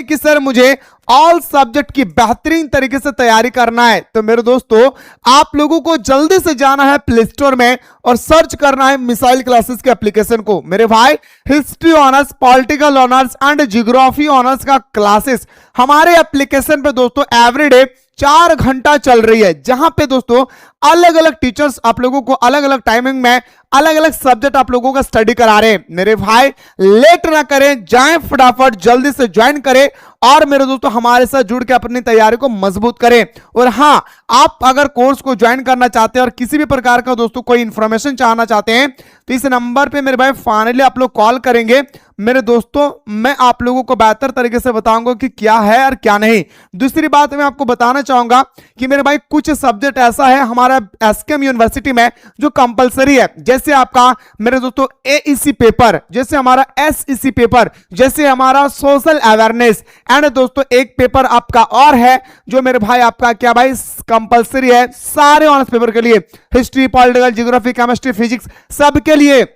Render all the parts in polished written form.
कि सर मुझे all subject की बेहतरीन तरीके से तैयारी करना है, तो मेरे दोस्तों आप लोगों को जल्दी से जाना है प्ले स्टोर में और सर्च करना है मिसाइल क्लासेस के एप्लीकेशन को। मेरे भाई history honours, political honours and geography honours का क्लासेस हमारे एप्लीकेशन पे दोस्तों एवरीडे 4 घंटा चल रही है, जहां पे दोस्तों अलग अलग टीचर्स आप लोगों को अलग अलग टाइमिंग में अलग अलग सब्जेक्ट आप लोगों का स्टडी करा रहे हैं। मेरे भाई लेट ना करें, जाएं फटाफट जल्दी से ज्वाइन करें और मेरे दोस्तों हमारे साथ जुड़ के अपनी तैयारी को मजबूत करें। और हां, आप अगर कोर्स को ज्वाइन करना चाहते हैं और किसी भी प्रकार का दोस्तों कोई इंफॉर्मेशन चाहना चाहते हैं तो इस नंबर पे मेरे भाई फाइनली आप लोग कॉल करेंगे। मेरे दोस्तों मैं आप लोगों को बेहतर तरीके से बताऊंगा कि क्या है और क्या नहीं। दूसरी बात मैं आपको बताना चाहूंगा कि मेरे भाई कुछ सब्जेक्ट ऐसा है हमारा एसकेएम यूनिवर्सिटी में जो कंपलसरी है, जैसे आपका मेरे दोस्तों एईसी पेपर, जैसे हमारा एसईसी पेपर, जैसे हमारा सोशल अवेयरनेस एंड दोस्तों एक पेपर आपका और है जो मेरे भाई आपका क्या भाई कंपलसरी है सारे ऑनर्स पेपर के लिए, history, political, geography, chemistry, physics सबके लिए।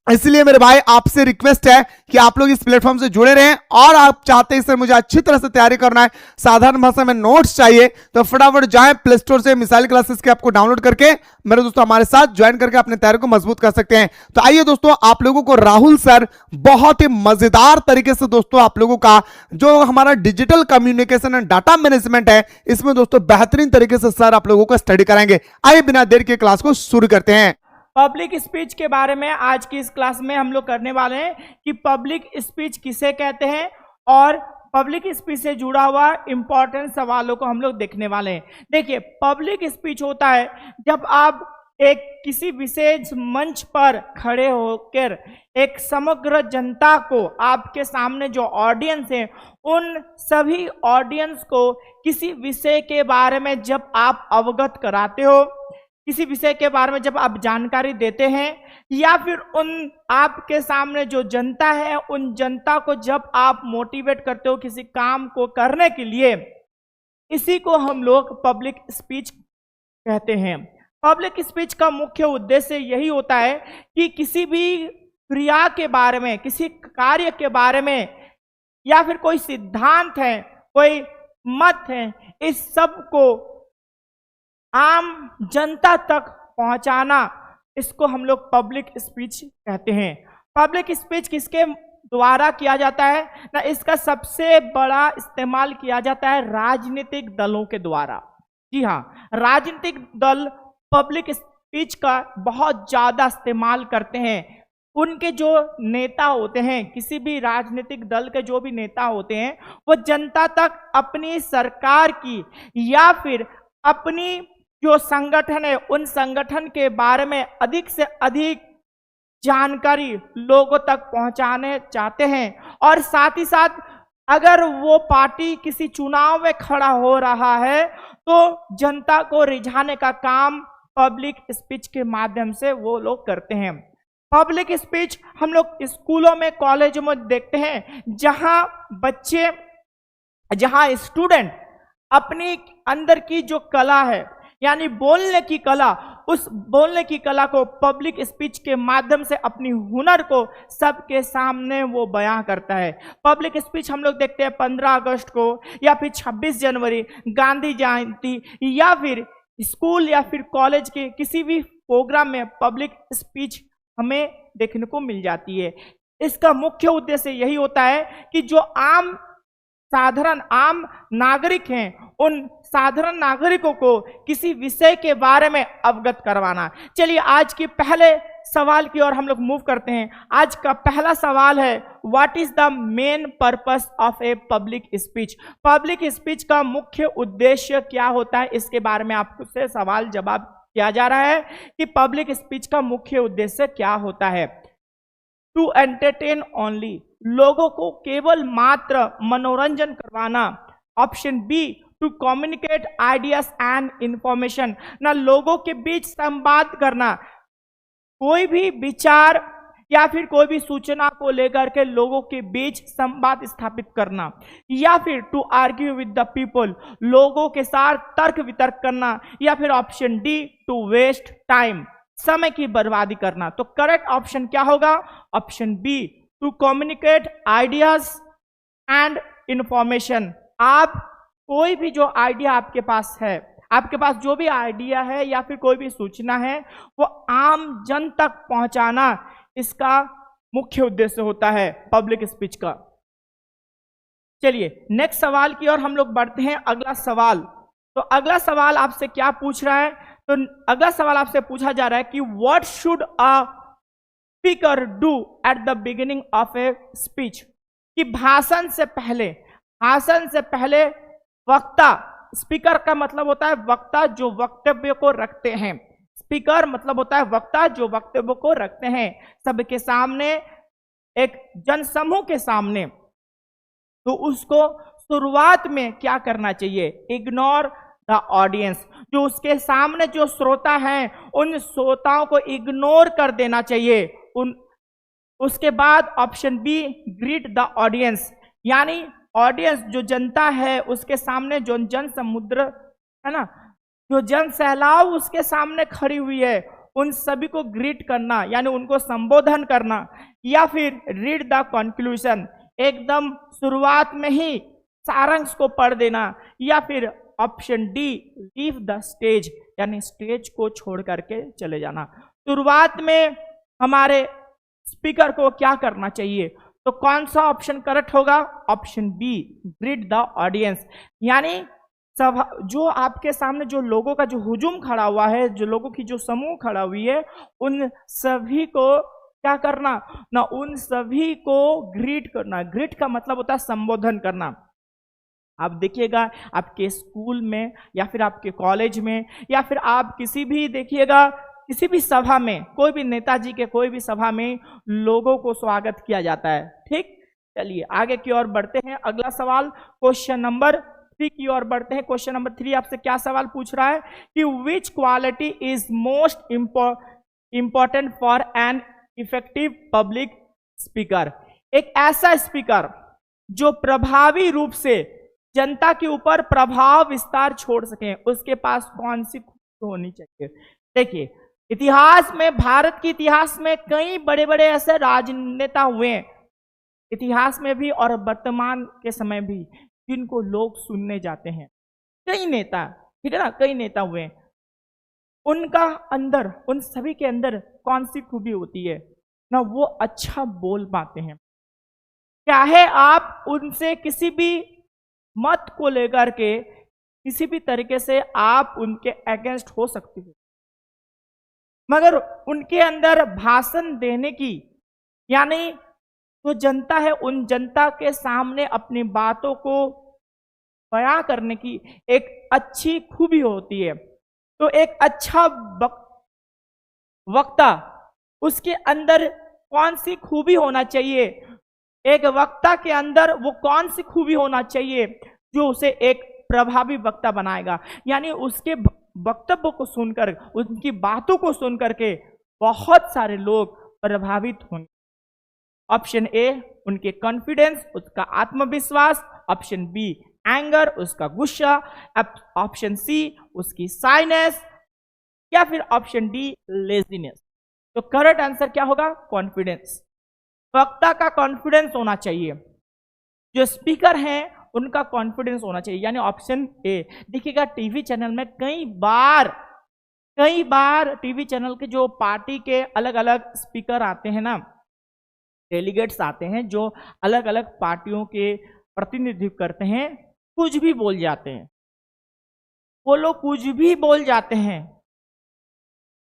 इसलिए मेरे भाई आपसे रिक्वेस्ट है कि आप लोग इस प्लेटफॉर्म से जुड़े रहें और आप चाहते हैं सर मुझे अच्छी तरह से तैयारी करना है, साधारण भाषा में नोट्स चाहिए, तो फटाफट जाएं प्ले स्टोर से मिसाइल क्लासेस के आपको डाउनलोड करके मेरे दोस्तों हमारे साथ ज्वाइन करके अपनी तैयारी को मजबूत कर सकते हैं। तो आइए दोस्तों आप लोगों को राहुल सर बहुत ही मजेदार तरीके से दोस्तों आप लोगों का जो हमारा digital communication and data management है इसमें दोस्तों बेहतरीन तरीके से सर आप लोगों को स्टडी कराएंगे। आइए बिना देर के क्लास को शुरू करते हैं। पब्लिक स्पीच के बारे में आज की इस क्लास में हम लोग करने वाले हैं कि पब्लिक स्पीच किसे कहते हैं और पब्लिक स्पीच से जुड़ा हुआ इंपॉर्टेंट सवालों को हम लोग देखने वाले हैं। देखिए, पब्लिक स्पीच होता है जब आप एक किसी विशेष मंच पर खड़े होकर एक समग्र जनता को, आपके सामने जो ऑडियंस है उन सभी ऑडियंस को किसी विषय के बारे में जब आप अवगत कराते हो, किसी विषय के बारे में जब आप जानकारी देते हैं, या फिर उन आपके सामने जो जनता है उन जनता को जब आप मोटिवेट करते हो किसी काम को करने के लिए, इसी को हम लोग पब्लिक स्पीच कहते हैं। पब्लिक स्पीच का मुख्य उद्देश्य यही होता है कि किसी भी क्रिया के बारे में, किसी कार्य के बारे में, या फिर कोई सिद्धांत है, कोई मत है, इस सब को आम जनता तक पहुंचाना, इसको हम लोग पब्लिक स्पीच कहते हैं। पब्लिक स्पीच किसके द्वारा किया जाता है ना, इसका सबसे बड़ा इस्तेमाल किया जाता है राजनीतिक दलों के द्वारा। जी हाँ, राजनीतिक दल पब्लिक स्पीच का बहुत ज्यादा इस्तेमाल करते हैं। उनके जो नेता होते हैं, किसी भी राजनीतिक दल के जो भी नेता होते हैं, वो जनता तक अपनी सरकार की या फिर अपनी जो संगठन है उन संगठन के बारे में अधिक से अधिक जानकारी लोगों तक पहुंचाने चाहते हैं। और साथ ही साथ अगर वो पार्टी किसी चुनाव में खड़ा हो रहा है तो जनता को रिझाने का काम पब्लिक स्पीच के माध्यम से वो लोग करते हैं। पब्लिक स्पीच हम लोग स्कूलों में, कॉलेजों में देखते हैं, जहां बच्चे, जहां स्टूडेंट अपनी अंदर की जो कला है यानी बोलने की कला, उस बोलने की कला को पब्लिक स्पीच के माध्यम से अपनी हुनर को सबके सामने वो बयां करता है। पब्लिक स्पीच हम लोग देखते हैं 15 अगस्त को, या फिर 26 जनवरी, गांधी जयंती, या फिर स्कूल या फिर कॉलेज के किसी भी प्रोग्राम में पब्लिक स्पीच हमें देखने को मिल जाती है। इसका मुख्य उद्देश्य यही होता है कि जो आम नागरिक हैं, उन साधारण नागरिकों को किसी विषय के बारे में अवगत करवाना। चलिए आज के पहले सवाल की ओर हम लोग मूव करते हैं। आज का पहला सवाल है, what is the main purpose of a public speech? Public speech का मुख्य उद्देश्य क्या होता है, इसके बारे में आपसे सवाल जवाब किया जा रहा है कि पब्लिक स्पीच का मुख्य उद्देश्य क्या होता है। टू एंटरटेन ओनली, लोगों को केवल मात्र मनोरंजन करवाना। Option B, to communicate ideas and information, ना लोगों के बीच संवाद करना, कोई भी विचार या फिर कोई भी सूचना को लेकर के लोगों के बीच संवाद स्थापित करना। या फिर to argue with the people, लोगों के साथ तर्क वितर्क करना। या फिर option D, to waste time, समय की बर्बादी करना। तो करेक्ट ऑप्शन क्या होगा? Option B, to communicate ideas and information. आप कोई भी जो आइडिया आपके पास है, आपके पास जो भी आइडिया है या फिर कोई भी सूचना है, वो आम जन तक पहुंचाना इसका मुख्य उद्देश्य होता है पब्लिक स्पीच का। चलिए नेक्स्ट सवाल की ओर हम लोग बढ़ते हैं। अगला सवाल, तो अगला सवाल आपसे क्या पूछ रहा है? तो अगला सवाल आपसे पूछा जा रहा है कि what should a speaker do at the beginning of a speech, कि भाषण से पहले वक्ता, स्पीकर का मतलब होता है वक्ता जो वक्तव्य को रखते हैं, स्पीकर मतलब होता है वक्ता जो वक्तव्य को रखते हैं सबके सामने, एक जनसमूह के सामने, तो उसको शुरुआत में क्या करना चाहिए? इग्नोर द ऑडियंस, जो उसके सामने जो श्रोता हैं उन श्रोताओं को इग्नोर कर देना चाहिए। उसके बाद option B, greet the audience, यानी ऑडियंस जो जनता है उसके सामने जो जन समुद्र है ना, जो जन सैलाब उसके सामने खड़ी हुई है, उन सभी को ग्रीट करना यानी उनको संबोधन करना। या फिर रीड द कंक्लूजन, एकदम शुरुआत में ही सारांश को पढ़ देना। या फिर option D, leave the stage, यानी स्टेज को छोड़ करके चले जाना। शुरुआत में हमारे स्पीकर को क्या करना चाहिए? तो कौन सा ऑप्शन करेक्ट होगा? Option B, greet the audience, यानी सभा जो आपके सामने जो लोगों का जो हुजूम खड़ा हुआ है, जो लोगों की जो समूह खड़ा हुई है, उन सभी को क्या करना ना, उन सभी को ग्रीट करना। ग्रीट का मतलब होता है संबोधन करना। आप देखिएगा आपके स्कूल में या फिर आपके कॉलेज में या फिर आप किसी भी देखिएगा किसी भी सभा में, कोई भी नेताजी के कोई भी सभा में लोगों को स्वागत किया जाता है। ठीक, चलिए आगे की ओर बढ़ते हैं। अगला सवाल क्वेश्चन नंबर 3 की ओर बढ़ते हैं। क्वेश्चन नंबर 3 आपसे क्या सवाल पूछ रहा है कि विच quality is most important for an effective public speaker. एक ऐसा स्पीकर जो प्रभावी रूप से जनता के ऊपर प्रभाव विस्तार छोड़ सके, उसके पास कौन सी खूबी होनी चाहिए? देखिए इतिहास में, भारत के इतिहास में कई बड़े बड़े ऐसे राजनेता हुए हैं, इतिहास में भी और वर्तमान के समय भी, जिनको लोग सुनने जाते हैं। कई नेता, ठीक है ना, कई नेता हुए हैं। उनका अंदर, उन सभी के अंदर कौन सी खूबी होती है ना? वो अच्छा बोल पाते हैं। चाहे आप उनसे किसी भी मत को लेकर के किसी भी तरीके से आप उनके अगेंस्ट हो सकते हो, मगर उनके अंदर भाषण देने की, यानी जो जनता है उन जनता के सामने अपनी बातों को बयां करने की एक अच्छी खूबी होती है। तो एक अच्छा वक्ता, उसके अंदर कौन सी खूबी होना चाहिए? एक वक्ता के अंदर वो कौन सी खूबी होना चाहिए जो उसे एक प्रभावी वक्ता बनाएगा? यानी उसके वक्तव्य को सुनकर, उनकी बातों को सुनकर के बहुत सारे लोग प्रभावित होंगे। ऑप्शन ए उनके कॉन्फिडेंस, उसका आत्मविश्वास। ऑप्शन बी एंगर, उसका गुस्सा। ऑप्शन सी उसकी साइनेस, या फिर ऑप्शन डी लेजीनेस। तो करेक्ट आंसर क्या होगा? कॉन्फिडेंस। वक्ता का कॉन्फिडेंस होना चाहिए, जो स्पीकर हैं उनका कॉन्फिडेंस होना चाहिए, यानी ऑप्शन ए। देखिएगा टीवी चैनल में कई बार टीवी चैनल के जो पार्टी के अलग अलग स्पीकर आते हैं ना, डेलीगेट्स आते हैं जो अलग अलग पार्टियों के प्रतिनिधित्व करते हैं, कुछ भी बोल जाते हैं। वो लोग कुछ भी बोल जाते हैं।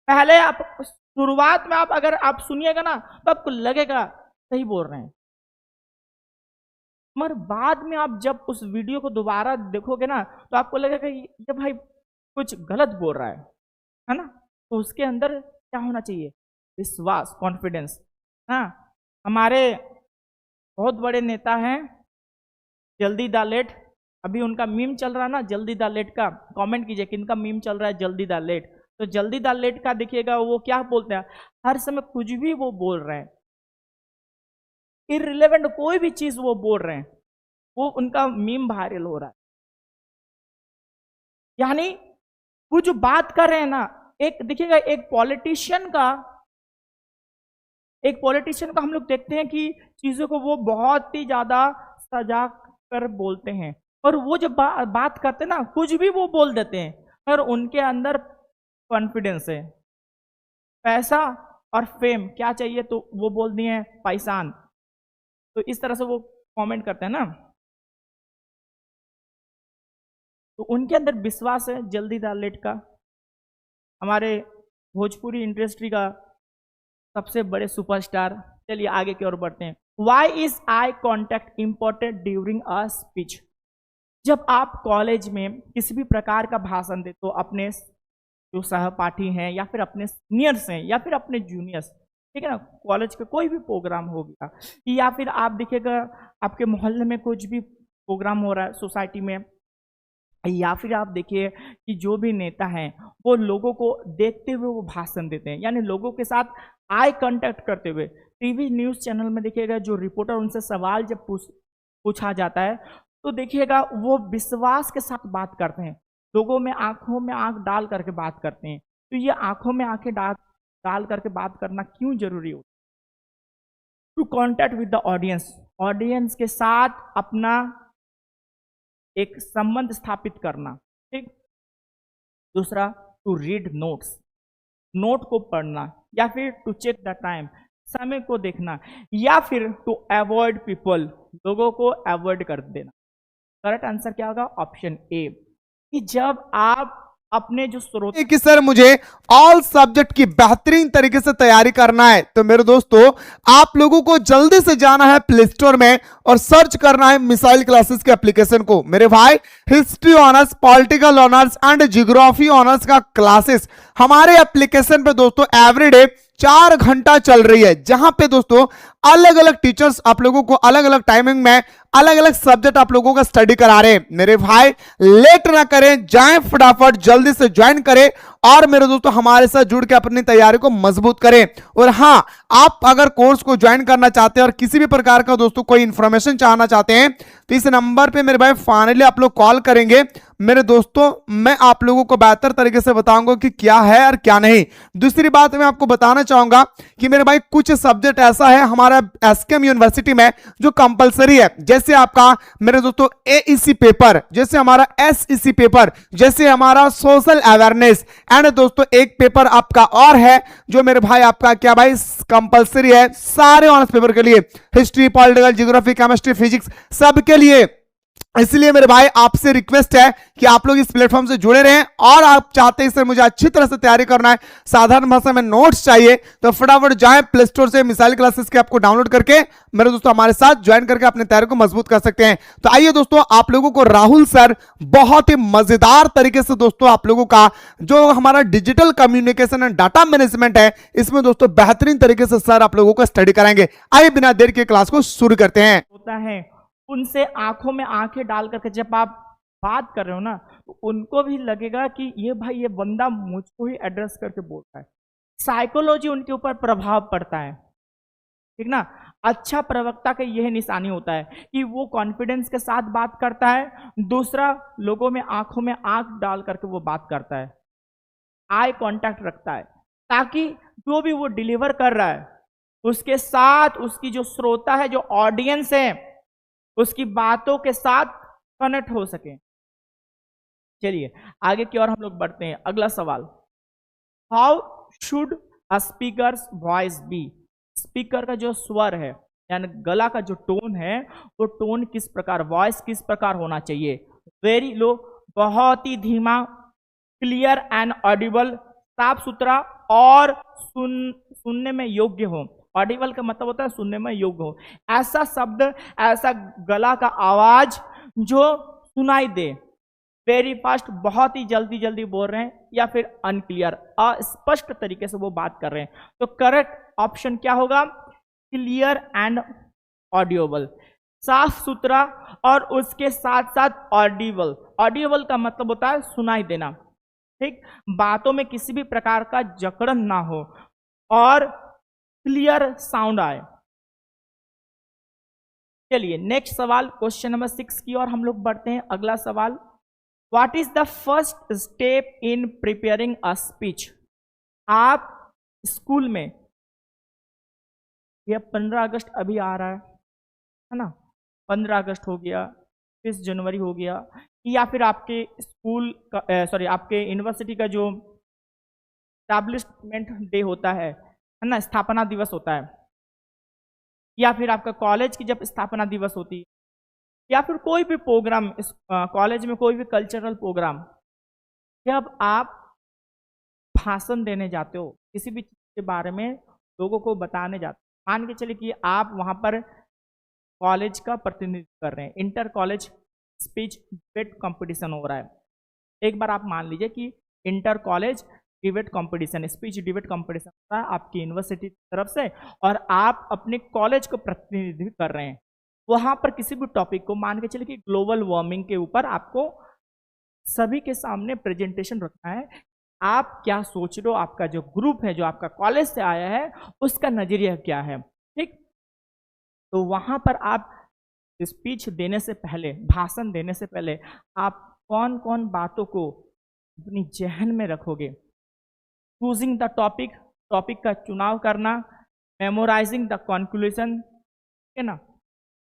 पहले आप शुरुआत में अगर आप सुनिएगा ना तो आपको लगेगा सही बोल रहे हैं, मगर बाद में आप जब उस वीडियो को दोबारा देखोगे ना तो आपको लगेगा ये भाई कुछ गलत बोल रहा है ना। तो उसके अंदर क्या होना चाहिए? विश्वास, कॉन्फिडेंस। हाँ, हमारे बहुत बड़े नेता हैं जल्दी द लेट, अभी उनका मीम चल रहा है ना जल्दी द लेट का, कमेंट कीजिए किनका मीम चल रहा है जल्दी द लेट। तो जल्दी द लेट का देखिएगा वो क्या बोलते हैं, हर समय कुछ भी वो बोल रहे हैं, इररिलेवेंट कोई भी चीज वो बोल रहे हैं, वो उनका मीम वायरल हो रहा है। यानी वो जो बात कर रहे हैं ना, एक देखिएगा एक पॉलिटिशियन का हम लोग देखते हैं कि चीजों को वो बहुत ही ज्यादा सजा कर बोलते हैं, और वो जब बात करते हैं ना, कुछ भी वो बोल देते हैं, और उनके अंदर कॉन्फिडेंस है। पैसा और फेम क्या चाहिए, तो वो बोल दिए हैं पैसान। तो इस तरह से वो कमेंट करते हैं ना, तो उनके अंदर विश्वास है जल्दी लेट का। हमारे भोजपुरी इंडस्ट्री का सबसे बड़े सुपरस्टार। चलिए आगे की ओर बढ़ते हैं। Why is eye contact important during a speech? जब आप कॉलेज में किसी भी प्रकार का भाषण दे, तो अपने जो सहपाठी हैं या फिर अपने सीनियर्स हैं या फिर अपने जूनियर्स, ठीक है ना, कॉलेज का कोई भी प्रोग्राम हो गया, या फिर आप देखिएगा आपके मोहल्ले में कुछ भी प्रोग्राम हो रहा है सोसाइटी में, या फिर आप देखिए कि जो भी नेता हैं वो लोगों को देखते हुए वो भाषण देते हैं, यानी लोगों के साथ आई कांटेक्ट करते हुए। टीवी न्यूज़ चैनल में देखिएगा जो रिपोर्टर उनसे सवाल जब पूछा जाता है, तो देखिएगा वो विश्वास के साथ बात करते हैं, लोगों में आंखों में आंख डाल करके बात करते हैं। तो ये आंखों में आंखें डाल करके बात करना क्यों जरूरी हो? To contact with the audience, audience के साथ अपना एक संबंध स्थापित करना, ठीक। दूसरा, टू रीड नोट्स, नोट को पढ़ना, या फिर टू चेक द टाइम, समय को देखना, या फिर टू अवॉइड पीपल, लोगों को अवॉइड कर देना। करेक्ट आंसर क्या होगा? ऑप्शन ए, कि जब आप अपने जो स्रोत कि सर मुझे ऑल सब्जेक्ट की बेहतरीन तरीके से तैयारी करना है, तो मेरे दोस्तों आप लोगों को जल्दी से जाना है प्ले स्टोर में और सर्च करना है मिसाइल क्लासेस के एप्लीकेशन को। मेरे भाई, history honours, political honours and geography honours का क्लासेस हमारे एप्लीकेशन पे दोस्तों एवरीडे 4 घंटा चल रही है, जहां पे दोस्तों अलग अलग टीचर्स आप लोगों को अलग अलग टाइमिंग में अलग अलग सब्जेक्ट आप लोगों का स्टडी करा रहे हैं। मेरे भाई लेट ना करें, जाएं फटाफट, जल्दी से ज्वाइन करें और मेरे दोस्तों हमारे साथ जुड़ के अपनी तैयारी को मजबूत करें। और हां, आप अगर कोर्स को ज्वाइन करना चाहते हैं और किसी भी प्रकार का दोस्तों कोई इंफॉर्मेशन चाहना चाहते हैं, तो इस नंबर पे मेरे भाई फाइनली आप लोग कॉल करेंगे। मेरे दोस्तों मैं आप लोगों को बेहतर तरीके से बताऊंगा कि क्या है और क्या नहीं। दूसरी बात मैं आपको बताना चाहूंगा कि मेरे भाई कुछ सब्जेक्ट ऐसा है हमारा एसकेएम यूनिवर्सिटी में जो कंपलसरी है, जैसे आपका मेरे दोस्तों एईसी पेपर, जैसे हमारा एसईसी पेपर, जैसे हमारा सोशल अवेयरनेस, एंड दोस्तों एक पेपर आपका और है जो मेरे भाई आपका क्या भाई कंपलसरी है सारे ऑनर्स पेपर के लिए, history, political, geography, chemistry, physics, सबके लिए। इसलिए मेरे भाई आपसे रिक्वेस्ट है कि आप लोग इस प्लेटफॉर्म से जुड़े रहें, और आप चाहते हैं सर मुझे अच्छी तरह से तैयारी करना है, साधारण भाषा में नोट्स चाहिए, तो फटाफट जाएं प्ले स्टोर से मिसाइल क्लासेस के आपको डाउनलोड करके मेरे दोस्तों हमारे साथ ज्वाइन करके अपनी तैयारी को मजबूत कर सकते हैं। तो आइए दोस्तों, आप लोगों को राहुल सर बहुत ही मजेदार तरीके से दोस्तों आप लोगों का जो हमारा digital communication and data management है, इसमें दोस्तों बेहतरीन तरीके से सर आप लोगों को स्टडी कराएंगे। आइए बिना देर के क्लास को शुरू करते हैं। होता है उनसे आंखों में आंखें डाल करके जब आप बात कर रहे हो ना, तो उनको भी लगेगा कि ये भाई ये बंदा मुझको ही एड्रेस करके बोलता है। साइकोलॉजी उनके ऊपर प्रभाव पड़ता है, ठीक ना। अच्छा प्रवक्ता का यह निशानी होता है कि वो कॉन्फिडेंस के साथ बात करता है, दूसरा लोगों में आंखों में आंख डाल करके वो बात करता है, आई कांटेक्ट रखता है, ताकि जो भी वो डिलीवर कर रहा है उसके साथ उसकी जो श्रोता है, जो ऑडियंस है, उसकी बातों के साथ कनेक्ट हो सके। चलिए आगे की ओर हम लोग बढ़ते हैं। अगला सवाल, how should a speaker's voice be? Speaker का जो स्वर है यानी गला का जो टोन है, वो टोन किस प्रकार, वॉइस किस प्रकार होना चाहिए? वेरी लो, बहुत ही धीमा, क्लियर एंड ऑडिबल, साफ सुथरा और सुनने में योग्य हो। ऑडिबल का मतलब होता है सुनने में योग्य हो, ऐसा शब्द, ऐसा गला का आवाज जो सुनाई दे। वेरी फास्ट, बहुत ही जल्दी जल्दी बोल रहे हैं, या फिर अनक्लियर, अस्पष्ट तरीके से वो बात कर रहे हैं। तो करेक्ट ऑप्शन क्या होगा? क्लियर एंड ऑडिबल, साफ सुथरा और उसके साथ साथ ऑडिबल। ऑडिबल का मतलब होता है सुनाई देना, ठीक, बातों में किसी भी प्रकार का जकड़न ना हो और क्लियर साउंड आए। चलिए नेक्स्ट सवाल, क्वेश्चन नंबर 6 की ओर हम लोग बढ़ते हैं। अगला सवाल, what is the first step in preparing a speech? आप स्कूल में, यह 15 अगस्त अभी आ रहा है ना, 15 अगस्त हो गया, 25 जनवरी हो गया, या फिर आपके स्कूल का सॉरी आपके यूनिवर्सिटी का जो एस्टैब्लिशमेंट डे होता है ना, स्थापना दिवस होता है, या फिर आपका कॉलेज की जब स्थापना दिवस होती है, या फिर कोई भी प्रोग्राम इस कॉलेज में कोई भी कल्चरल प्रोग्राम, जब आप भाषण देने जाते हो, किसी भी चीज के बारे में लोगों को बताने जाते हो, मान के चलिए कि आप वहां पर कॉलेज का प्रतिनिधित्व कर रहे हैं, inter college speech debate competition हो रहा है। एक बार आप मान लीजिए कि inter college debate competition, speech debate competition हो रहा है आपकी यूनिवर्सिटी की तरफ से, और आप अपने कॉलेज को प्रतिनिधित्व कर रहे हैं। वहां पर किसी भी टॉपिक को, मान के चलिए कि ग्लोबल वार्मिंग के ऊपर आपको सभी के सामने प्रेजेंटेशन रखना है। आप क्या सोच रहे हो, आपका जो ग्रुप है जो आपका कॉलेज से आया है उसका नजरिया क्या है, ठीक। तो वहां पर आप स्पीच देने से पहले, भाषण देने से पहले आप कौन कौन बातों को अपनी जहन में रखोगे। चूजिंग द टॉपिक, टॉपिक का चुनाव करना, मेमोराइजिंग द कंक्लूजन, है ना,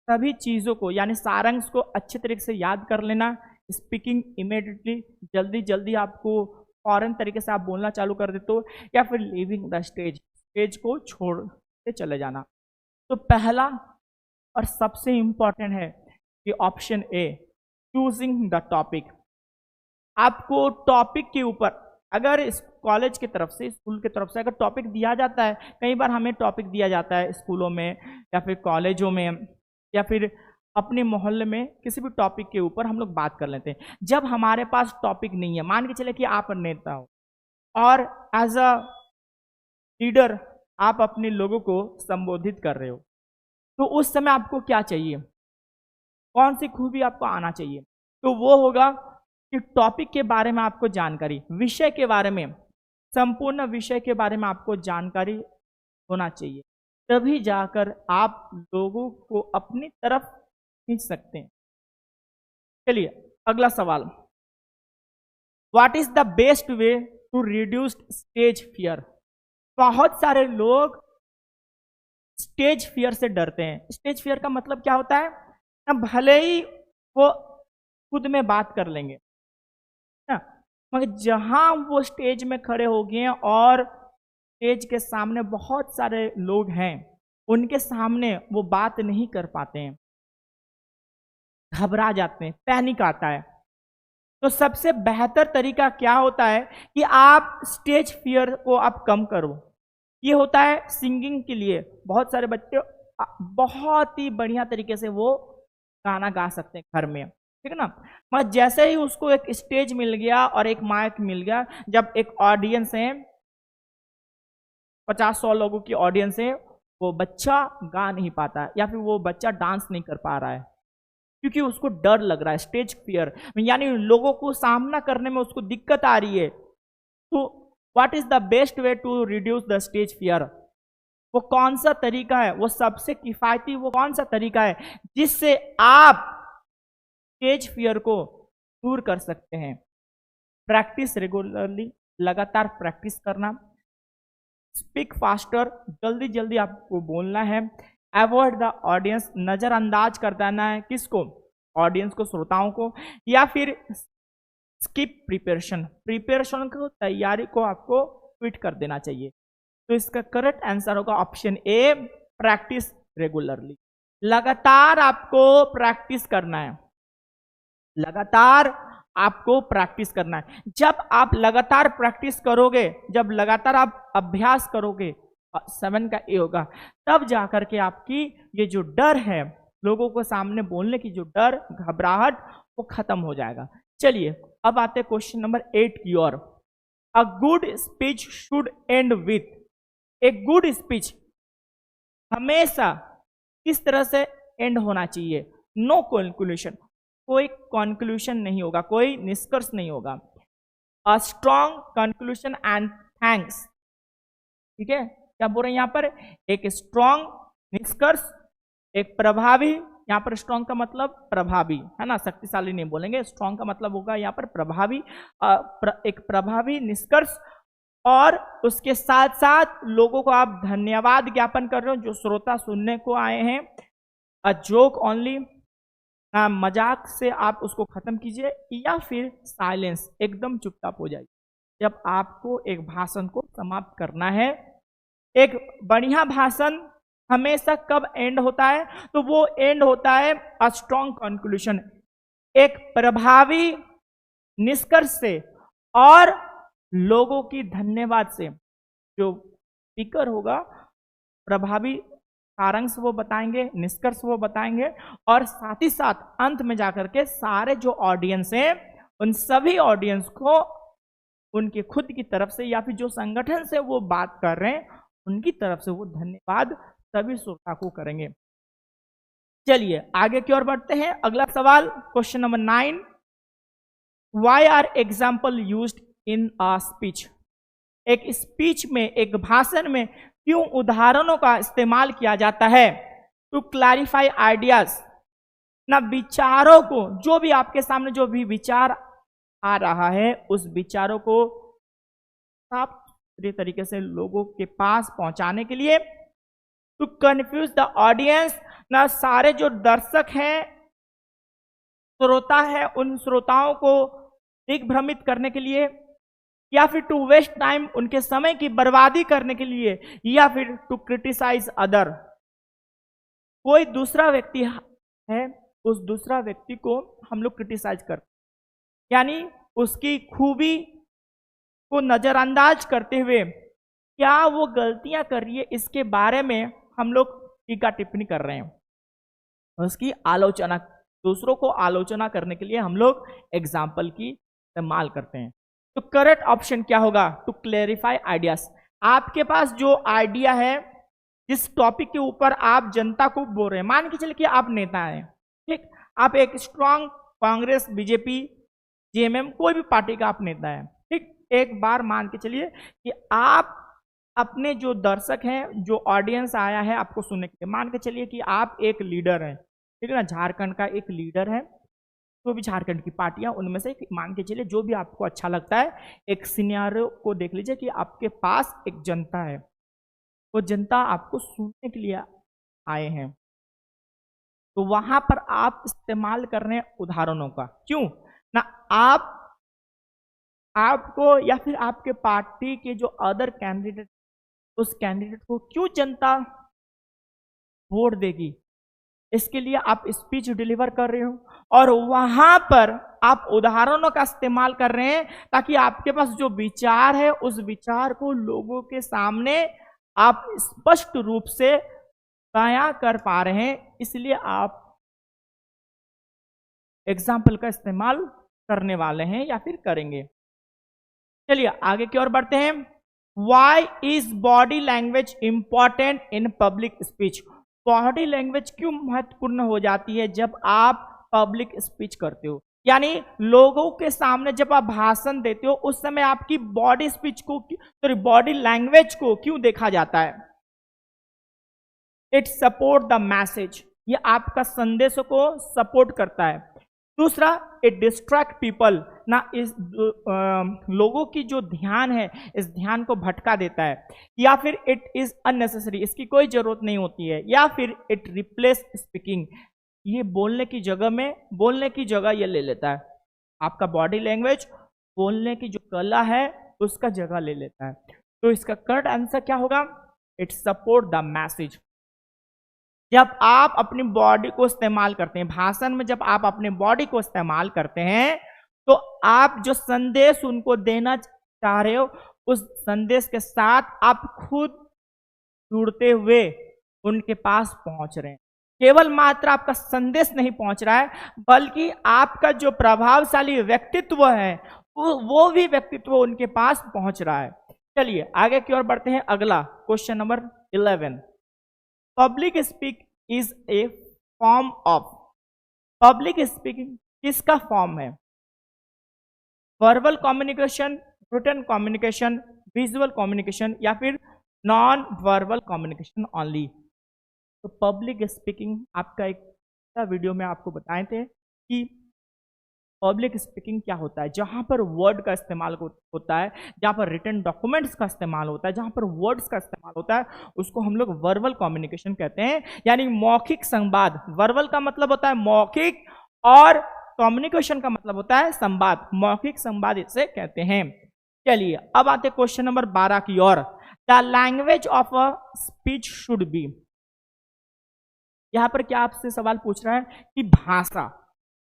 सभी चीज़ों को यानी सारांश को अच्छे तरीके से याद कर लेना। स्पीकिंग इमीडिएटली, जल्दी जल्दी आपको फॉरन तरीके से आप बोलना चालू कर देते हो, या फिर लीविंग द स्टेज, स्टेज को छोड़ के चले जाना। तो पहला और सबसे इंपॉर्टेंट है कि option A, choosing the topic. आपको टॉपिक के ऊपर, अगर इस कॉलेज की तरफ से, स्कूल की तरफ से अगर टॉपिक दिया जाता है, कई बार हमें टॉपिक दिया जाता है स्कूलों में या फिर कॉलेजों में या फिर अपने मोहल्ले में, किसी भी टॉपिक के ऊपर हम लोग बात कर लेते हैं। जब हमारे पास टॉपिक नहीं है, मान के चले कि आप नेता हो और एज अ लीडर आप अपने लोगों को संबोधित कर रहे हो, तो उस समय आपको क्या चाहिए, कौन सी खूबी आपको आना चाहिए? तो वो होगा कि टॉपिक के बारे में आपको जानकारी, विषय के बारे में, संपूर्ण विषय के बारे में आपको जानकारी होना चाहिए, तभी जाकर आप लोगों को अपनी तरफ खींच सकते हैं। चलिए अगला सवाल, what is the best way to reduce stage fear? बहुत सारे लोग स्टेज फियर से डरते हैं। स्टेज फियर का मतलब क्या होता है ना, भले ही वो खुद में बात कर लेंगे ना, मगर जहां वो स्टेज में खड़े हो गए हैं और स्टेज के सामने बहुत सारे लोग हैं, उनके सामने वो बात नहीं कर पाते हैं, घबरा जाते हैं, पैनिक आता है। तो सबसे बेहतर तरीका क्या होता है कि आप स्टेज फियर को आप कम करो। ये होता है सिंगिंग के लिए, बहुत सारे बच्चे बहुत ही बढ़िया तरीके से वो गाना गा सकते हैं घर में, ठीक है ना, मगर जैसे ही उसको एक स्टेज मिल गया और एक माइक मिल गया, जब एक ऑडियंस है 50-100 लोगों की ऑडियंस है, वो बच्चा गा नहीं पाता या फिर वो बच्चा डांस नहीं कर पा रहा है, क्योंकि उसको डर लग रहा है, स्टेज फियर, यानी लोगों को सामना करने में उसको दिक्कत आ रही है। तो what is the best way to reduce the stage fear? वो कौन सा तरीका है, वो सबसे किफायती वो कौन सा तरीका है जिससे आप स्टेज फियर को दूर कर सकते हैं? प्रैक्टिस रेगुलरली, लगातार प्रैक्टिस करना, स्पीक फास्टर, जल्दी जल्दी आपको बोलना है, अवॉइड द ऑडियंस, नजरअंदाज कर देना है, किसको, ऑडियंस को, श्रोताओं को, या फिर स्किप प्रिपरेशन, प्रिपरेशन को, तैयारी को आपको क्विट कर देना चाहिए। तो इसका करेक्ट आंसर होगा ऑप्शन ए, प्रैक्टिस रेगुलरली। लगातार आपको प्रैक्टिस करना है, लगातार आपको प्रैक्टिस करना है। जब आप लगातार प्रैक्टिस करोगे, जब लगातार आप अभ्यास करोगे, 7 का ए होगा, तब जाकर के आपकी ये जो डर है, लोगों को सामने बोलने की जो डर, घबराहट, वो खत्म हो जाएगा। चलिए अब आते हैं क्वेश्चन नंबर 8 की ओर। A good speech should end with, एक गुड स्पीच हमेशा किस तरह से एंड होना चाहिए? नो कंक्लूजन, कोई कंक्लूजन नहीं होगा, कोई निष्कर्ष नहीं होगा। A strong conclusion and thanks, ठीक है, क्या बोल रहे हैं यहाँ पर? एक स्ट्रॉन्ग निष्कर्ष, एक प्रभावी, यहाँ पर स्ट्रॉन्ग का मतलब प्रभावी है ना, शक्तिशाली नहीं बोलेंगे, स्ट्रॉन्ग का मतलब होगा यहाँ पर प्रभावी, एक प्रभावी निष्कर्ष, और उसके साथ साथ लोगों को आप धन्यवाद ज्ञापन कर रहे हो जो श्रोता सुनने को आए हैं। अ जोक ओनली, ना मजाक से आप उसको खत्म कीजिए या फिर साइलेंस, एकदम चुपचाप हो जाइए। जब आपको एक भाषण को समाप्त करना है, एक बढ़िया भाषण हमेशा कब एंड होता है, तो वो एंड होता है अ स्ट्रॉन्ग कंक्लूजन, एक प्रभावी निष्कर्ष से और लोगों की धन्यवाद से। जो स्पीकर होगा प्रभावी सारांश वो बताएंगे, निष्कर्ष वो बताएंगे, और साथ ही साथ अंत में जाकर के सारे जो ऑडियंस हैं उन सभी ऑडियंस को उनके खुद की तरफ से या फिर जो संगठन से वो बात कर रहे हैं उनकी तरफ से वो धन्यवाद सभी श्रोता को करेंगे। चलिए आगे की ओर बढ़ते हैं। अगला सवाल question number 9, why are example used in a speech. एक स्पीच में, एक भाषण में क्यों उदाहरणों का इस्तेमाल किया जाता है? टू क्लैरिफाई आइडियाज, ना विचारों को, जो भी आपके सामने जो भी विचार आ रहा है उस विचारों को साफ सुथरे तरीके से लोगों के पास पहुंचाने के लिए। टू कंफ्यूज द ऑडियंस, ना सारे जो दर्शक हैं, श्रोता है, उन श्रोताओं को दिग्भ्रमित करने के लिए, या फिर टू वेस्ट टाइम, उनके समय की बर्बादी करने के लिए, या फिर टू क्रिटिसाइज अदर, कोई दूसरा व्यक्ति है उस दूसरा व्यक्ति को हम लोग क्रिटिसाइज करते, यानी उसकी खूबी को नजरअंदाज करते हुए क्या वो गलतियां कर रही है इसके बारे में हम लोग टीका टिप्पणी कर रहे हैं, उसकी आलोचना, दूसरों को आलोचना करने के लिए हम लोग एग्जाम्पल की इस्तेमाल करते हैं। तो करेक्ट ऑप्शन क्या होगा? To clarify ideas. आपके पास जो आइडिया है, जिस टॉपिक के ऊपर आप जनता को बोल रहे हैं, मान के चलिए कि आप नेता हैं, ठीक, आप एक स्ट्रांग कांग्रेस, बीजेपी, जेएमएम, कोई भी पार्टी का आप नेता है, ठीक। एक बार मान के चलिए कि आप अपने जो दर्शक हैं, जो ऑडियंस आया है आपको सुनने के लिए, मान के चलिए कि आप एक लीडर हैं, ठीक है ना, झारखंड का एक लीडर है, जो भी झारखंड की पार्टियां उनमें से मान के चलिए जो भी आपको अच्छा लगता है, एक सिनेरियो को देख लीजिए कि आपके पास एक जनता है, वो जनता आपको सुनने के लिए आए हैं, तो वहां पर आप इस्तेमाल कर रहे हैं उदाहरणों का। क्यों ना आपको या फिर आपके पार्टी के जो अदर कैंडिडेट, उस कैंडिडेट को क्यों जनता वोट देगी, इसके लिए आप स्पीच डिलीवर कर रहे हो और वहां पर आप उदाहरणों का इस्तेमाल कर रहे हैं ताकि आपके पास जो विचार है उस विचार को लोगों के सामने आप स्पष्ट रूप से बयां कर पा रहे हैं, इसलिए आप एग्जाम्पल का इस्तेमाल करने वाले हैं या फिर करेंगे। चलिए आगे की ओर बढ़ते हैं। Why is body language important in public speech? Body language क्यों महत्वपूर्ण हो जाती है जब आप पब्लिक स्पीच करते हो, यानी लोगों के सामने जब आप भाषण देते हो उस समय आपकी बॉडी स्पीच को, सॉरी बॉडी लैंग्वेज को क्यों देखा जाता है? इट सपोर्ट द मैसेज, ये आपका संदेश को सपोर्ट करता है। दूसरा, इट डिस्ट्रैक्ट पीपल, ना इस लोगों की जो ध्यान है इस ध्यान को भटका देता है, या फिर इट इज अननेसेसरी, इसकी कोई जरूरत नहीं होती है, या फिर इट रिप्लेस स्पीकिंग, ये बोलने की जगह ये ले लेता है। आपका बॉडी लैंग्वेज बोलने की जो कला है उसका जगह ले लेता है। तो इसका करेक्ट आंसर क्या होगा? It support the message. जब आप अपनी बॉडी को इस्तेमाल करते हैं भाषण में, जब आप अपनी बॉडी को इस्तेमाल करते हैं तो आप जो संदेश उनको देना चाह रहे हो उस संदेश के साथ आप खुद जुड़ते हुए उनके पास पहुंच रहे हैं। केवल मात्र आपका संदेश नहीं पहुंच रहा है बल्कि आपका जो प्रभावशाली व्यक्तित्व है वो भी व्यक्तित्व उनके पास पहुंच रहा है। चलिए आगे की ओर बढ़ते हैं। अगला question number 11, public speak is a form of. Public speaking किसका फॉर्म है? Verbal communication, written communication, visual communication, या फिर नॉन वर्बल कम्युनिकेशन ओनली। तो पब्लिक स्पीकिंग आपका एक वीडियो में आपको बताए थे कि पब्लिक स्पीकिंग क्या होता है, जहां पर वर्ड का इस्तेमाल होता है, जहां पर रिटन डॉक्यूमेंट्स का इस्तेमाल होता है, जहां पर वर्ड्स का इस्तेमाल होता है, उसको हम लोग वर्बल कम्युनिकेशन कहते हैं, यानी मौखिक संवाद। वर्बल का मतलब होता है मौखिक और कम्युनिकेशन का मतलब होता है संवाद, मौखिक संवाद इसे कहते हैं। चलिए अब आते क्वेश्चन नंबर 12 की ओर। The language of a speech should be. यहां पर क्या आपसे सवाल पूछ रहा है कि भाषा,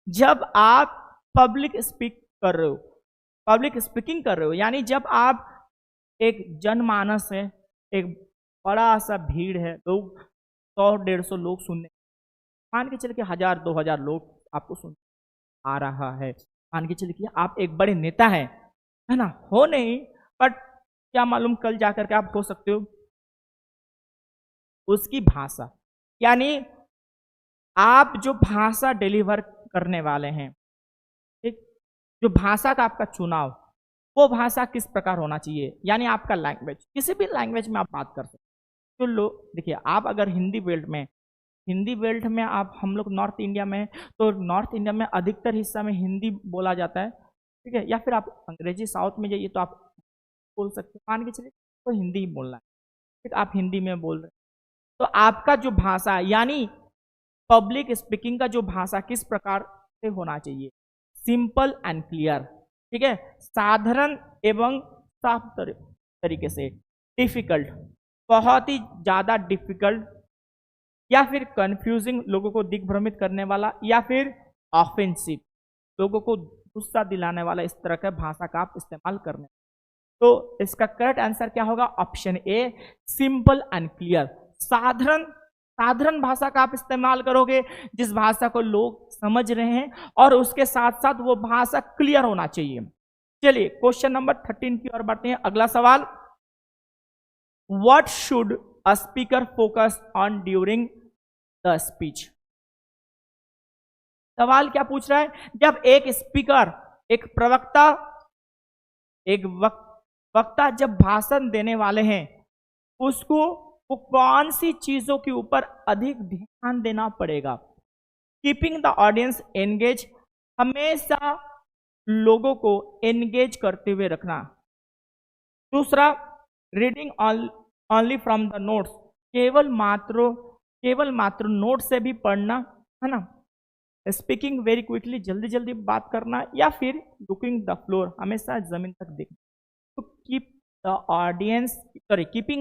जब आप पब्लिक स्पीक कर रहे हो, पब्लिक स्पीकिंग कर रहे हो, यानी जब आप एक जनमानस है, एक बड़ा सा भीड़ है, लोग 100-150 लोग सुनने, मान के चल के 1000-2000 लोग आपको सुन आ रहा है, मान के चलिए आप एक बड़े नेता हैं, है ना, हो नहीं, बट क्या मालूम कल जाकर के आप हो सकते हो। उसकी भाषा, यानी आप जो भाषा डिलीवर करने वाले हैं, ठीक, जो भाषा का आपका चुनाव, वो भाषा किस प्रकार होना चाहिए, यानी आपका लैंग्वेज, किसी भी लैंग्वेज में आप बात कर सकते हैं। तो लोग देखिए, आप अगर हिंदी बेल्ट में आप, हम लोग नॉर्थ इंडिया में, तो नॉर्थ इंडिया में अधिकतर हिस्सा में हिंदी बोला जाता है, ठीक है, या फिर आप अंग्रेजी साउथ में जाइए तो आप बोल सकते हैं, मान के चलिए तो हिंदी ही बोलना है, ठीक, आप हिंदी में बोल रहे हैं, तो आपका जो भाषा, यानी पब्लिक स्पीकिंग का जो भाषा किस प्रकार से होना चाहिए, सिंपल एंड क्लियर, ठीक है, साधारण एवं साफ तरीके से। डिफिकल्ट, बहुत ही ज्यादा डिफिकल्ट, या फिर कंफ्यूजिंग, लोगों को दिग्भ्रमित करने वाला, या फिर ऑफेंसिव, लोगों को गुस्सा दिलाने वाला, इस तरह का भाषा का आप इस्तेमाल करने। तो इसका करेक्ट आंसर क्या होगा, option A, simple and clear. साधारण भाषा का आप इस्तेमाल करोगे, जिस भाषा को लोग समझ रहे हैं, और उसके साथ साथ वो भाषा क्लियर होना चाहिए। चलिए क्वेश्चन नंबर 13 की ओर बढ़ते हैं। अगला सवाल, what should a speaker focus on during the speech. सवाल क्या पूछ रहा है, जब एक स्पीकर, एक प्रवक्ता, एक वक्ता जब भाषण देने वाले हैं, उसको वो कौन सी चीजों के ऊपर अधिक ध्यान देना पड़ेगा। कीपिंग द ऑडियंस एंगेज, हमेशा लोगों को एंगेज करते हुए रखना। दूसरा, reading only from the notes, केवल मात्र नोट से भी पढ़ना, है ना। स्पीकिंग वेरी क्विकली, जल्दी जल्दी बात करना, या फिर लुकिंग द फ्लोर, हमेशा जमीन तक देखना। तो कीपिंग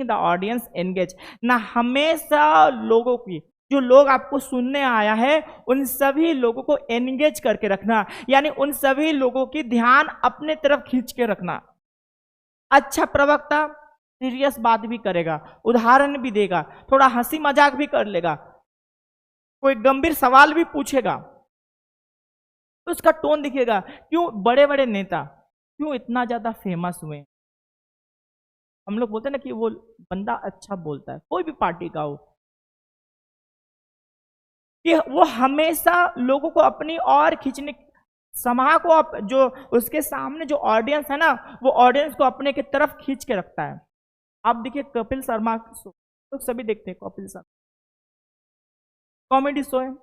द ऑडियंस एंगेज, ना हमेशा लोगों की, जो लोग आपको सुनने आया है, उन सभी लोगों को एंगेज करके रखना, यानी उन सभी लोगों की ध्यान अपने तरफ खींच के रखना। अच्छा प्रवक्ता सीरियस बात भी करेगा, उदाहरण भी देगा, थोड़ा हंसी मजाक भी कर लेगा, कोई गंभीर सवाल भी पूछेगा, तो उसका टोन दिखेगा। क्यों बड़े बड़े नेता क्यों इतना ज्यादा फेमस हुए, हम लोग बोलते हैं ना कि वो बंदा अच्छा बोलता है, कोई भी पार्टी का हो, कि वो हमेशा लोगों को अपनी ओर खींचने, समाज को, जो उसके सामने जो ऑडियंस है ना, वो ऑडियंस को अपने की तरफ खींच के रखता है। आप देखिए कपिल शर्मा शो, तो सभी देखते हैं कपिल शर्मा, कॉमेडी शो है।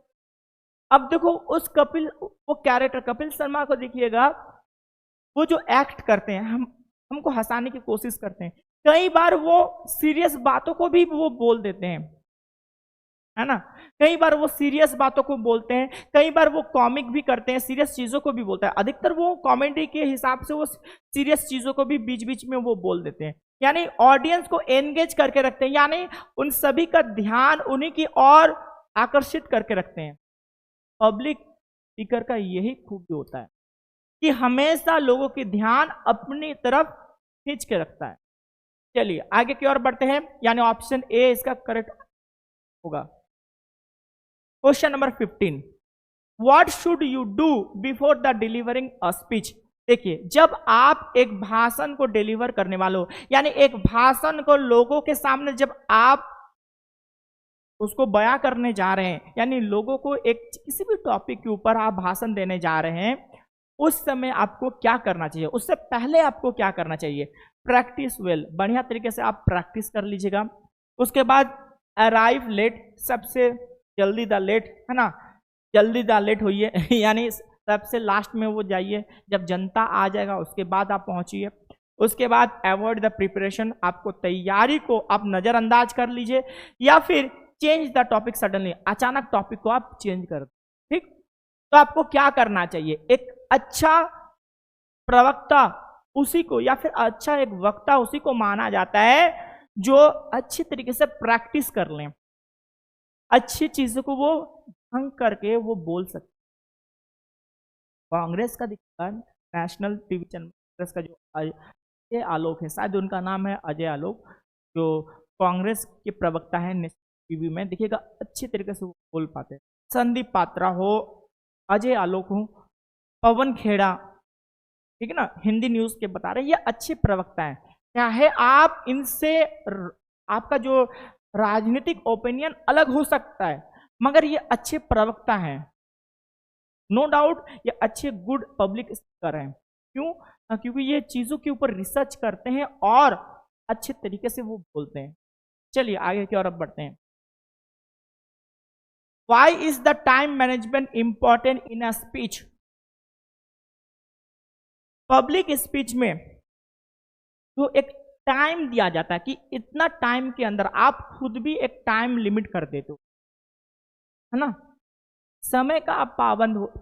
अब देखो उस वो कैरेक्टर कपिल शर्मा को देखिएगा, वो जो एक्ट करते हैं, हमको हंसाने की कोशिश करते हैं, कई बार वो सीरियस बातों को भी वो बोल देते हैं, है ना। कई बार वो सीरियस बातों को बोलते हैं, कई बार वो कॉमिक भी करते हैं, सीरियस चीजों को भी बोलता है। अधिकतर वो कॉमेडी के हिसाब से वो सीरियस चीजों को भी बीच बीच में वो बोल देते हैं, यानी ऑडियंस को एंगेज करके रखते हैं, यानी उन सभी का ध्यान उन्हीं की ओर आकर्षित करके रखते हैं। पब्लिक स्पीकर का यही खूबी होता है कि हमेशा लोगों की ध्यान अपनी तरफ खींच के रखता है। चलिए आगे की ओर बढ़ते हैं, यानी ऑप्शन ए इसका करेक्ट होगा। Question number 15, what should you do before the delivering a speech. देखिए जब आप एक भाषण को डिलीवर करने वाले हो, यानी एक भाषण को लोगों के सामने जब आप उसको बयां करने जा रहे हैं, यानी लोगों को एक किसी भी टॉपिक के ऊपर आप भाषण देने जा रहे हैं, उस समय आपको क्या करना चाहिए, उससे पहले आपको क्या करना चाहिए। प्रैक्टिस वेल, बढ़िया तरीके से आप प्रैक्टिस कर लीजिएगा। उसके बाद अराइव लेट, सबसे जल्दी द लेट, है ना, जल्दी द लेट होइए यानी सबसे लास्ट में वो जाइए, जब जनता आ जाएगा उसके बाद आप पहुंचिए। उसके बाद अवॉइड द प्रिपरेशन, आपको तैयारी को आप नजरअंदाज कर लीजिए, या फिर चेंज द टॉपिक सडनली, अचानक टॉपिक को आप चेंज कर, ठीक। तो आपको क्या करना चाहिए? एक अच्छा प्रवक्ता उसी को, या फिर अच्छा एक वक्ता उसी को माना जाता है जो अच्छी तरीके से प्रैक्टिस कर लें, अच्छी चीजों को वो ढंग करके वो बोल सकते। कांग्रेस का दिखता नेशनल टीवी चैनल कांग्रेस का जो अजय आलोक है, शायद उनका नाम है अजय आलोक, जो कांग्रेस के प्रवक्ता है नेशनल टीवी में, देखिएगा अच्छी तरीके से वो बोल पाते हैं। संदीप पात्रा हो, अजय आलोक हो, पवन खेड़ा, ठीक है ना, हिंदी न्यूज के बता रहे हैं, ये अच्छे प्रवक्ता हैं। चाहे आप इनसे आपका जो राजनीतिक ओपिनियन अलग हो सकता है, मगर ये अच्छे प्रवक्ता हैं, नो डाउट ये अच्छे गुड पब्लिक स्पीकर हैं। क्यों? क्योंकि ये चीजों के ऊपर रिसर्च करते हैं और अच्छे तरीके से वो बोलते हैं। चलिए आगे की ओर अब बढ़ते हैं। Why is the time management important in a speech? Public speech में जो एक टाइम दिया जाता है कि इतना टाइम के अंदर, आप खुद भी एक टाइम लिमिट कर देते हो, है ना, समय का आप पाबंद हो,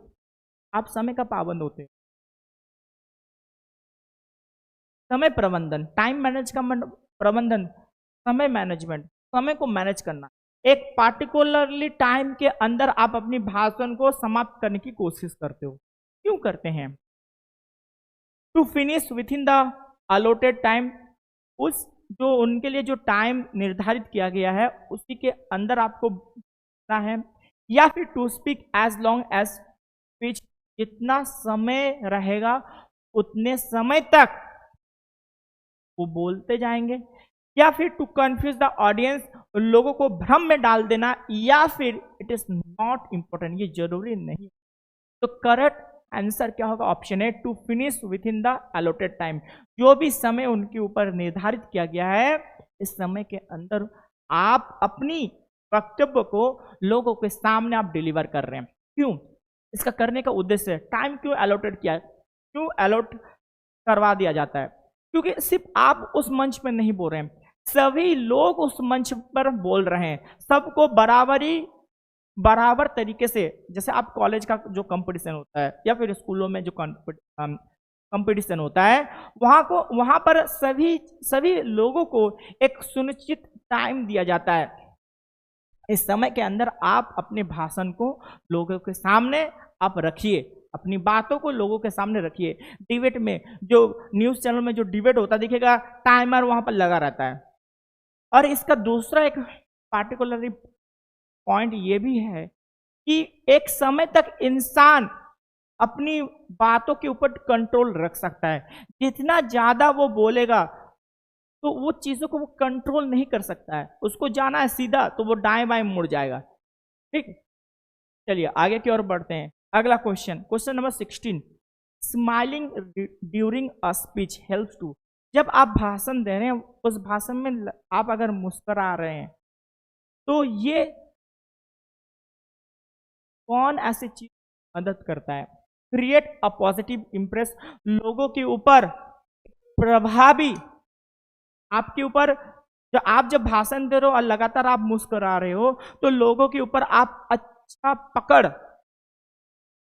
आप समय का पाबंद होते हो। समय प्रबंधन, टाइम मैनेज का प्रबंधन, समय मैनेजमेंट, समय को मैनेज करना, एक पार्टिकुलरली टाइम के अंदर आप अपनी भाषण को समाप्त करने की कोशिश करते हो। क्यों करते हैं? To finish within the allotted time, उस जो उनके लिए जो टाइम निर्धारित किया गया है उसी के अंदर आपको बोलना है, या फिर to speak as long as speech, जितना समय रहेगा उतने समय तक वो बोलते जाएंगे, या फिर टू कंफ्यूज द ऑडियंस, लोगों को भ्रम में डाल देना, या फिर इट इज नॉट इंपॉर्टेंट, ये जरूरी नहीं। तो करेक्ट आंसर क्या होगा? ऑप्शन है, to finish within the allotted time. जो भी समय उनके ऊपर निर्धारित किया गया है, इस समय के अंदर आप अपनी वक्तव्य को लोगों के सामने आप डिलीवर कर रहे हैं। क्यों? इसका करने का उद्देश्य, टाइम क्यों अलॉटेड किया, क्यों अलॉट करवा दिया जाता है? क्योंकि सिर्फ आप उस मंच पर नहीं बोल रहे हैं, सभी लोग उस मंच पर बोल रहे हैं, सबको बराबर तरीके से, जैसे आप कॉलेज का जो कंपटीशन होता है या फिर स्कूलों में जो कंपटीशन होता है, वहां पर सभी लोगों को एक सुनिश्चित टाइम दिया जाता है। इस समय के अंदर आप अपने भाषण को लोगों के सामने आप रखिए, अपनी बातों को लोगों के सामने रखिए। डिबेट में, जो न्यूज चैनल में जो डिबेट होता है, देखिएगा टाइमर वहां पर लगा रहता है। और इसका दूसरा एक पार्टिकुलर पॉइंट ये भी है कि एक समय तक इंसान अपनी बातों के ऊपर कंट्रोल रख सकता है। जितना ज्यादा वो बोलेगा तो वो चीजों को वो कंट्रोल नहीं कर सकता है, उसको जाना है सीधा तो वो दाएं बाएं मुड़ जाएगा। ठीक, चलिए आगे की ओर बढ़ते हैं। अगला question number 16, smiling during a speech helps to. जब आप भाषण दे रहे हैं, उस भाषण में आप अगर मुस्कुरा रहे हैं, तो ये कौन ऐसी चीज मदद करता है? क्रिएट अ पॉजिटिव इंप्रेस, लोगों के ऊपर प्रभावी, आपके ऊपर आप जब भाषण दे रहे हो और लगातार आप मुस्कुरा रहे हो, तो लोगों के ऊपर आप अच्छा पकड़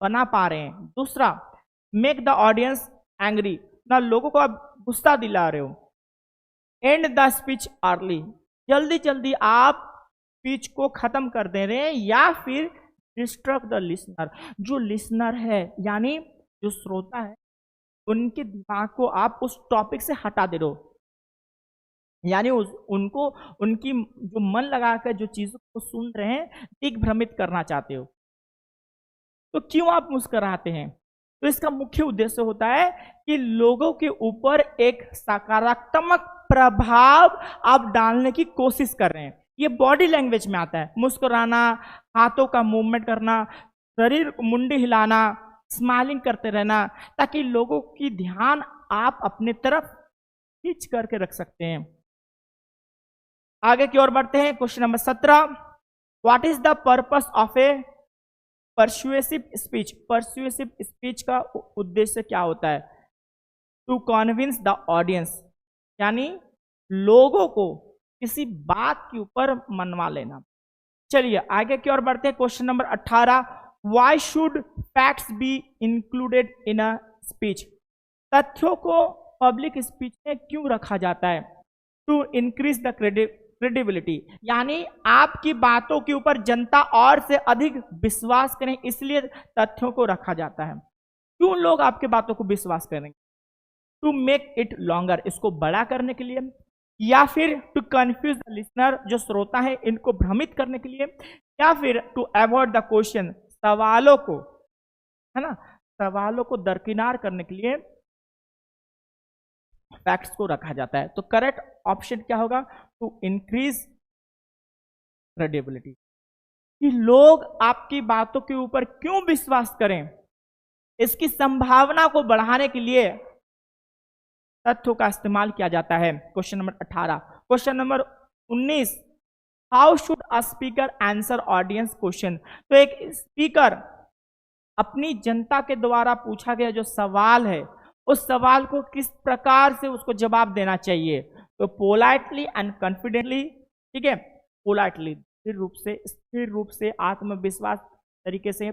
बना पा रहे हैं। दूसरा, मेक द ऑडियंस एंग्री, ना लोगों को आप गुस्सा दिला रहे हो। एंड द स्पीच अर्ली, जल्दी जल्दी आप स्पीच को खत्म कर दे रहे हैं, या फिर डिस्ट्रैक्ट द लिसनर, जो लिसनर है यानी जो श्रोता है, उनके दिमाग को आप उस टॉपिक से हटा दे रहे हो, यानी उनको उनकी जो मन लगाकर जो चीजों को सुन रहे हैं दिग्भ्रमित करना चाहते हो। तो क्यों आप मुस्कुराते हैं? तो इसका मुख्य उद्देश्य होता है कि लोगों के ऊपर एक सकारात्मक प्रभाव आप डालने की कोशिश कर रहे हैं। ये बॉडी लैंग्वेज में आता है, मुस्कुराना, हाथों का मूवमेंट करना, शरीर मुंडी हिलाना, स्माइलिंग करते रहना, ताकि लोगों की ध्यान आप अपने तरफ खींच करके रख सकते हैं। आगे की ओर बढ़ते हैं। Question number 17, what is the purpose of A persuasive speech? Persuasive speech का उद्देश्य क्या होता है? टू कन्विंस द ऑडियंस, यानी लोगों को किसी बात के ऊपर मनवा लेना। चलिए आगे की ओर बढ़ते हैं। Question number 18, why should facts be included in a speech? तथ्यों को पब्लिक स्पीच में क्यों रखा जाता है? टू इंक्रीज द क्रेडिबिलिटी, यानी आपकी बातों के ऊपर जनता और से अधिक विश्वास करें, इसलिए तथ्यों को रखा जाता है। क्यों लोग आपके बातों को विश्वास करेंगे? टू मेक इट लॉन्गर, इसको बड़ा करने के लिए, या फिर टू कंफ्यूज द लिसनर, जो श्रोता है इनको भ्रमित करने के लिए, या फिर टू अवॉइड द क्वेश्चन, सवालों को, है ना, सवालों को दरकिनार करने के लिए फैक्ट्स को रखा जाता है। तो करेक्ट ऑप्शन क्या होगा? To increase credibility. कि लोग आपकी बातों के ऊपर क्यों विश्वास करें, इसकी संभावना को बढ़ाने के लिए तथ्यों का इस्तेमाल किया जाता है। Question number 18। Question number 19, how should a speaker answer audience question? तो एक स्पीकर अपनी जनता के द्वारा पूछा गया जो सवाल है, उस सवाल को किस प्रकार से उसको जवाब देना चाहिए? तो पोलाइटली एंड कॉन्फिडेंटली, ठीक है, पोलाइटली स्थिर रूप से आत्मविश्वास तरीके से,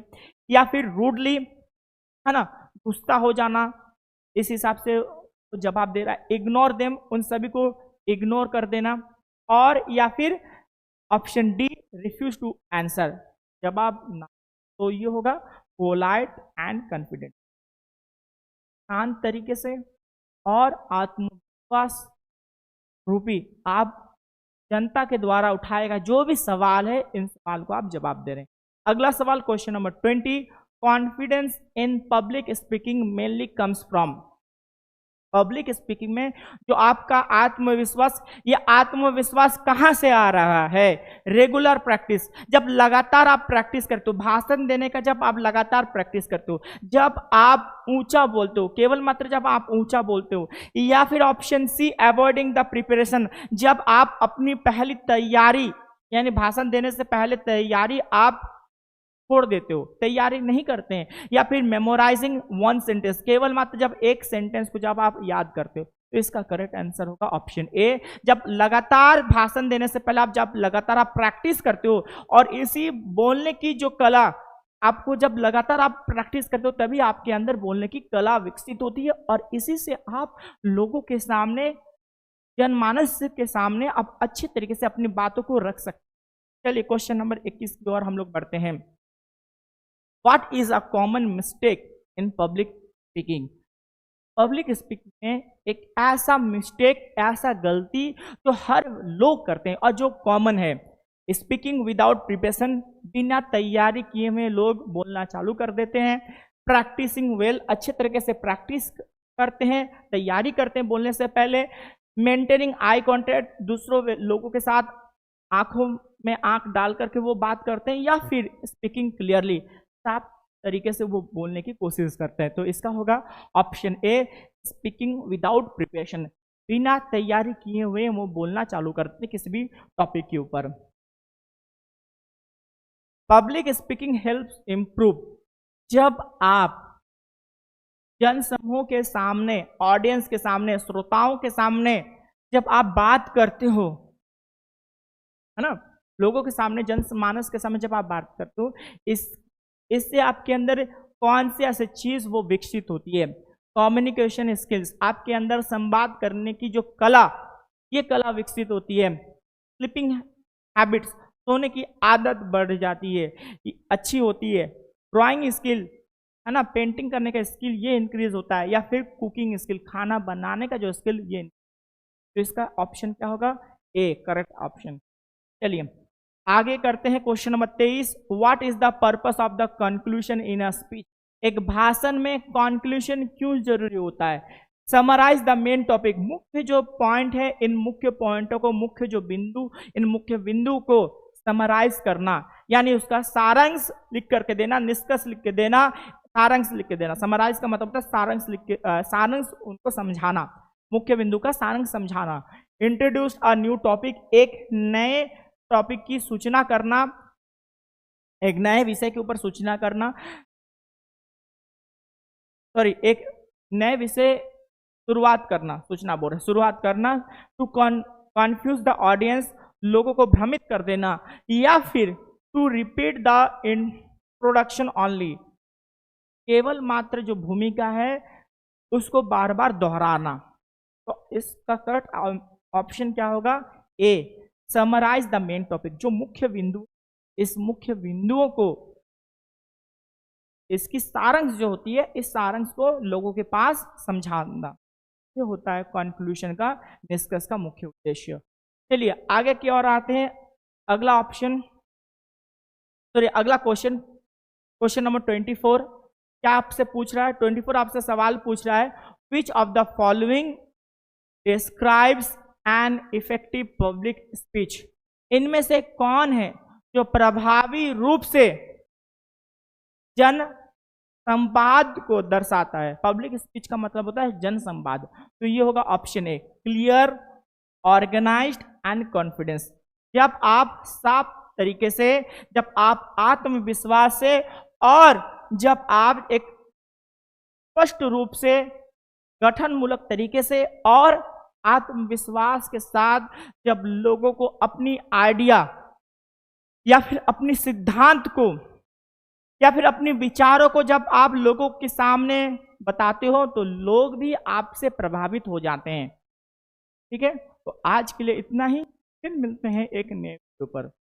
या फिर रूडली, है ना, गुस्सा हो जाना, इस हिसाब से तो जवाब दे रहा है। इग्नोर देम, उन सभी को इग्नोर कर देना, और या फिर option D, refuse to answer, जवाब ना। तो ये होगा पोलाइट एंड कॉन्फिडेंट, शांत तरीके से और आत्मविश्वास रूपी आप जनता के द्वारा उठाएगा जो भी सवाल है, इन सवाल को आप जवाब दे रहे हैं। अगला सवाल question number 20, confidence in public speaking mainly comes from? Public speaking में जो आपका आत्मविश्वास, ये आत्मविश्वास कहां से आ रहा है? रेगुलर प्रैक्टिस, जब लगातार आप प्रैक्टिस करते हो, भाषण देने का जब आप लगातार प्रैक्टिस करते हो, जब आप ऊंचा बोलते हो, केवल मात्र जब आप ऊंचा बोलते हो, या फिर option C, avoiding the preparation, जब आप अपनी पहली तैयारी, यानी भाषण देने से पहले तैयारी आप छोड़ देते हो, तैयारी नहीं करते हैं, या फिर मेमोराइजिंग वन सेंटेंस, केवल मात्र जब एक सेंटेंस को जब आप याद करते हो। तो इसका करेक्ट आंसर होगा ऑप्शन ए, जब लगातार भाषण देने से पहले जब लगातार आप प्रैक्टिस करते हो, और इसी बोलने की जो कला आपको, जब लगातार आप प्रैक्टिस करते हो तभी आपके अंदर बोलने की कला विकसित होती है, और इसी से आप लोगों के सामने, जनमानस के सामने आप अच्छे तरीके से अपनी बातों को रख सकते हैं। चलिए क्वेश्चन नंबर 21 की ओर हम लोग बढ़ते हैं। What is a common mistake in public speaking? Public speaking में एक ऐसा मिस्टेक, ऐसा गलती जो हर लोग करते हैं और जो कॉमन है, स्पीकिंग विदाउट प्रिपरेशन, बिना तैयारी किए हुए लोग बोलना चालू कर देते हैं। प्रैक्टिसिंग वेल, अच्छे तरीके से प्रैक्टिस करते हैं, तैयारी करते हैं बोलने से पहले। मेंटेनिंग आई कॉन्टैक्ट, दूसरों लोगों के साथ आंखों में आंख डाल करके वो बात करते हैं, या फिर स्पीकिंग क्लियरली, साफ तरीके से वो बोलने की कोशिश करते हैं। तो इसका होगा ऑप्शन ए, स्पीकिंग विदाउट प्रिपरेशन, बिना तैयारी किए हुए वो बोलना चालू करते हैं किसी भी टॉपिक के ऊपर। पब्लिक स्पीकिंग हेल्प्स इंप्रूव, जब आप जनसमूह के सामने, ऑडियंस के सामने, श्रोताओं के सामने जब आप बात करते हो, है ना, लोगों के सामने, जनमानस के सामने जब आप बात करते हो, इससे आपके अंदर कौन सी ऐसी चीज वो विकसित होती है? कम्युनिकेशन स्किल्स, आपके अंदर संवाद करने की जो कला, ये कला विकसित होती है। स्लीपिंग हैबिट्स, सोने की आदत बढ़ जाती है, अच्छी होती है। ड्राइंग स्किल, है ना, पेंटिंग करने का स्किल, ये इंक्रीज होता है। या फिर कुकिंग स्किल, खाना बनाने का जो स्किल, ये। तो इसका ऑप्शन क्या होगा? ए, करेक्ट ऑप्शन। चलिए आगे करते हैं question number 23, what is the purpose of the conclusion in a speech? एक भाषण में कंक्लूजन क्यों जरूरी होता है? समराइज द मेन टॉपिक, मुख्य जो पॉइंट है, इन मुख्य पॉइंटों को, मुख्य जो बिंदु, इन मुख्य बिंदु को समराइज करना, यानी उसका सारांश लिख करके देना, निष्कर्ष लिख के देना, सारांश लिख के देना। समराइज का मतलब होता है सारांश लिख के, सारांश उनको समझाना, मुख्य बिंदु का सारांश समझाना। इंट्रोड्यूस अ न्यू टॉपिक, एक नए टॉपिक की सूचना करना, एक नए विषय के ऊपर सूचना करना, सॉरी, एक नए विषय शुरुआत करना, सूचना बोल रहे, शुरुआत करना। टू कॉन्फ्यूज द ऑडियंस, लोगों को भ्रमित कर देना, या फिर to repeat the production only, केवल मात्र जो भूमिका है उसको बार बार दोहराना। तो इसका करेक्ट ऑप्शन क्या होगा? ए, समराइज द मेन टॉपिक, जो मुख्य बिंदु, इस मुख्य बिंदुओं को, इसकी सारांश जो होती है, इस सारांश को लोगों के पास समझाना, ये होता है कंक्लूजन का, निष्कर्ष का मुख्य उद्देश्य। चलिए आगे की ओर आते हैं। अगला ऑप्शन, सॉरी अगला क्वेश्चन, क्वेश्चन नंबर 24 क्या आपसे पूछ रहा है? 24 आपसे सवाल पूछ रहा है, which of the following describes an effective public speech, इनमें से कौन है जो प्रभावी रूप से जन संवाद को दर्शाता है? पब्लिक स्पीच का मतलब होता है जन संवाद, तो ये होगा option A, clear, organised and confidence. जब आप साफ तरीके से, जब आप आत्मविश्वास से, और जब आप एक स्पष्ट रूप से, गठनमूलक तरीके से और आत्मविश्वास के साथ जब लोगों को अपनी आइडिया या फिर अपनी सिद्धांत को या फिर अपने विचारों को जब आप लोगों के सामने बताते हो, तो लोग भी आपसे प्रभावित हो जाते हैं। ठीक है, तो आज के लिए इतना ही, फिर मिलते हैं एक नए वीडियो पर।